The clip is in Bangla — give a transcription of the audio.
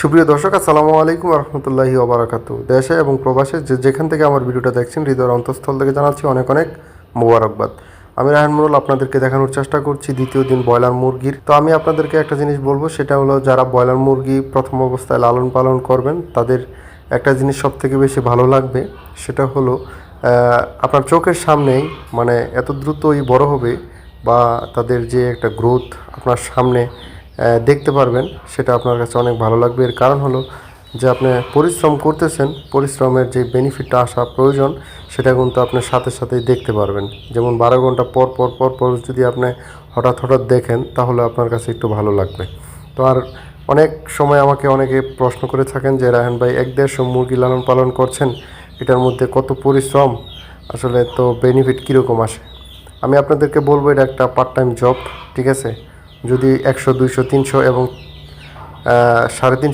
সুপ্রিয় দর্শক, আসসালামু আলাইকুম রহমতুল্লাহি ওবারাকাতু। দেশে এবং প্রবাসে যেখান থেকে আমার ভিডিওটা দেখছেন, হৃদয়ের অন্তঃস্থল থেকে জানাচ্ছি অনেক অনেক মোবারকবাদ। আমি রায়হান মুরুল আপনাদেরকে দেখানোর চেষ্টা করছি দ্বিতীয় দিন ব্রয়লার মুরগির। তো আমি আপনাদেরকে একটা জিনিস বলবো, সেটা হলো যারা ব্রয়লার মুরগি প্রথম অবস্থায় লালন পালন করবেন তাদের একটা জিনিস সবথেকে বেশি ভালো লাগবে, সেটা হলো আপনার চোখের সামনেই মানে এত দ্রুতই বড় হবে বা তাদের যে একটা গ্রোথ আপনার সামনে দেখতে পারবেন, সেটা আপনার কাছে অনেক ভালো লাগবে। এর কারণ হলো যে আপনি পরিশ্রম করতেছেন, পরিশ্রমের যে বেনিফিটটা আসা প্রয়োজন সেটা কিন্তু আপনি সাথে সাথেই দেখতে পারবেন। যেমন 12 ঘন্টা পর পর পর পর যদি আপনি হঠাৎ হঠাৎ দেখেন তাহলে আপনার কাছে একটু ভালো লাগবে। তো আর অনেক সময় আমাকে অনেকে প্রশ্ন করে থাকেন যে রায়হান ভাই, 1-1.5 মুরগি লালন পালন করছেন, এটার মধ্যে কত পরিশ্রম, আসলে তো বেনিফিট কীরকম আসে। আমি আপনাদেরকে বলবো এটা একটা পার্ট টাইম জব, ঠিক আছে। যদি 100, 200, 300 এবং 350